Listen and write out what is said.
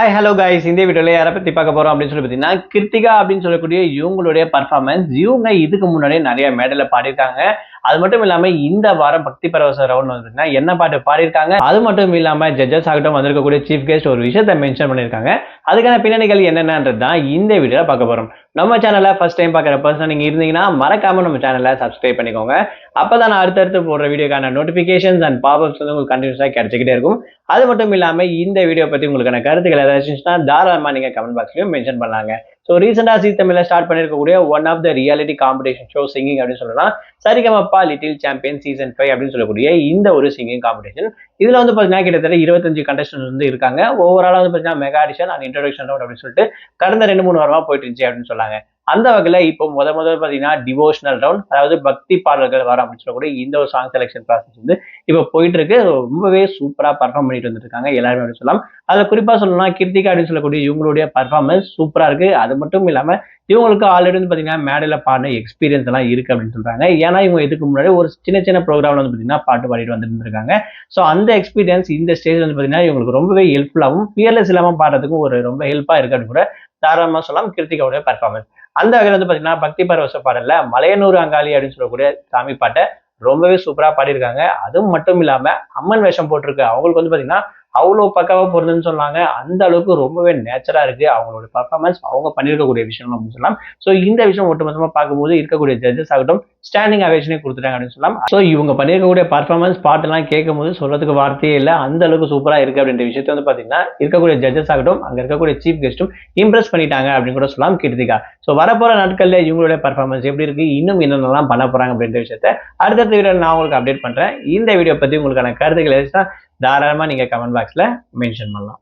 Hi hello guys, இந்த வீடியோல யாரை பத்தி பார்க்க போறோம் அப்படின்னு சொல்லி பார்த்தீங்கன்னா, கிருத்திகா அப்படின்னு சொல்லக்கூடிய இவங்களுடைய பர்ஃபார்மன்ஸ். இவங்க இதுக்கு முன்னாடியே நிறைய மேடையில பாடியிருக்காங்க. அது மட்டும் இல்லாம இந்த வாரம் பக்தி பரவச ரவுண்ட் வந்துருக்குன்னா என்ன பாட்டு பாடியிருக்காங்க. அது மட்டும் இல்லாம ஜட்ஜஸ் ஆகட்டும் வந்திருக்கக்கூடிய சீஃப் கெஸ்ட் ஒரு விஷயத்தை மென்ஷன் பண்ணியிருக்காங்க. அதுக்கான பின்னணிகள் என்னென்னன்றது தான் இந்த வீடியோல பார்க்க போறோம். நம்ம சேனலை ஃபர்ஸ்ட் டைம் பார்க்குற பர்சன் நீங்க இருந்தீங்கன்னா மறக்காம நம்ம சேனலை சப்ஸ்கிரைப் பண்ணிக்கோங்க. அப்பதான் நான் அடுத்தடுத்து போடுற வீடியோக்கான நோட்டிபிகேஷன்ஸ் அண்ட் பாப்அப்ஸ் வந்து உங்களுக்கு கண்டினியூஸா கிடைச்சிக்கிட்டே இருக்கும். அது மட்டும் இல்லாம இந்த வீடியோ பத்தி உங்களுக்கான கருத்துக்கள் ஏதாச்சும் தாராளமா நீங்க கமெண்ட் பாக்ஸ்லயும் மென்ஷன் பண்ணலாங்க. ஸோ ரீசெண்டா ஜீ தமிழ்ல ஸ்டார்ட் பண்ணிருக்கக்கூடிய one of the reality competition show singing அப்படின்னு சொல்லலாம். சரிகமப்பா லிட்டில் சாம்பியன் சீசன் 5 அப்படின்னு சொல்லக்கூடிய இந்த ஒரு சிங்கிங் காம்படிஷன். இதுல வந்து பாத்தீங்கன்னா கிட்டத்தட்ட 25 கண்டஸ்டன்ட் வந்து இருக்காங்க. ஓவராலா வந்து பாத்தீங்கன்னா mega audition and introduction round அப்படின்னு சொல்லிட்டு கடந்த 2-3 வாரமா போயிட்டு இருந்துச்சு அப்படின்னு சொன்னாங்க. அந்த வகையில இப்போ முதல் பாத்தீங்கன்னா டிவோஷனல் ரவுண்ட், அதாவது பக்தி பாடல்கள் வரும் அப்படின்னு சொல்லக்கூடிய இந்த ஒரு சாங் செலக்ஷன் ப்ராசஸ் வந்து இப்போ போயிட்டு இருக்கு. ரொம்பவே சூப்பரா பர்ஃபார்ம் பண்ணிட்டு வந்துட்டு இருக்காங்க எல்லாருமே அப்படின்னு சொல்லலாம். அதுல குறிப்பா சொல்லணும்னா கிருத்திகா அப்படின்னு சொல்லக்கூடிய இவங்களுடைய பர்ஃபார்மன்ஸ் சூப்பரா இருக்கு. அது மட்டும் இல்லாம இவங்களுக்கு ஆல்ரெடி வந்து பாத்தீங்கன்னா மேடையில பாடின எக்ஸ்பீரியன்ஸ் எல்லாம் இருக்கு அப்படின்னு சொல்றாங்க. ஏன்னா இவங்க இதுக்கு முன்னாடி ஒரு சின்ன ப்ரோக்ராம்ல வந்து பாத்தீங்கன்னா பாட்டு பாடிட்டு வந்துட்டு இருக்காங்க. ஸோ அந்த எக்ஸ்பீரியன்ஸ் இந்த ஸ்டேஜ் வந்து பாத்தீங்கன்னா இவங்களுக்கு ரொம்பவே ஹெல்ப்ஃபுல்லாகவும் ஃபியர்லெஸ் இல்லாம பாடுறதுக்கும் ஒரு ரொம்ப ஹெல்ப்பா இருக்கு அப்படின்னு கூட தாராளமா சொல்லலாம் கிருத்திகாவுடைய பர்ஃபார்மன்ஸ். அந்த வகையில் வந்து பாத்தீங்கன்னா பக்தி பரவச பாடல்ல மலையனூர் அங்காளி அப்படின்னு சொல்லக்கூடிய சாமி பாட்டை ரொம்பவே சூப்பரா பாடியிருக்காங்க. அதுவும் மட்டும் இல்லாம அம்மன் வேஷம் போட்டிருக்கு அவங்களுக்கு வந்து பாத்தீங்கன்னா அவ்வளவு பக்காவா பொருந்துன்னு சொன்னாங்க. அந்த அளவுக்கு ரொம்பவே நேச்சரா இருக்கு அவங்களோட பர்ஃபார்மன்ஸ், அவங்க பண்ணிருக்கக்கூடிய விஷயம் அப்படின்னு சொல்லலாம். ஸோ இந்த விஷயம் ஒட்டுமொத்தமா பார்க்கும்போது இருக்கக்கூடிய ஜட்ஜஸ் ஆகட்டும் ஸ்டாண்டிங் அவேஷனே கொடுத்துட்டாங்க அப்படின்னு சொல்லலாம். ஸோ இவங்க பண்ணிருக்கக்கூடிய பர்ஃபார்மன்ஸ் பாட்டெல்லாம் கேட்கும் போது சொல்றதுக்கு வார்த்தையே இல்லை, அந்த அளவுக்கு சூப்பரா இருக்கு அப்படின்ற விஷயத்த வந்து பாத்தீங்கன்னா இருக்கக்கூடிய ஜட்ஜஸ் ஆகட்டும் அங்க இருக்கக்கூடிய சீஃப் கெஸ்ட்டும் இம்ப்ரெஸ் பண்ணிட்டாங்க அப்படின்னு கூட சொல்லலாம் கிருத்திகா. ஸோ வரப்போற நாட்கள்ல இவங்களுடைய பர்ஃபார்மன்ஸ் எப்படி இருக்கு, இன்னும் என்னென்னலாம் பண்ண போறாங்க அப்படின்ற விஷயத்த அடுத்தடுத்த வீடியோ நான் உங்களுக்கு அப்டேட் பண்றேன். இந்த வீடியோ பத்தி உங்களுக்கான கருத்துக்கள் தாராளமா நீங்க கமெண்ட் பாக்ஸ்ல மென்ஷன் பண்ணலாம்.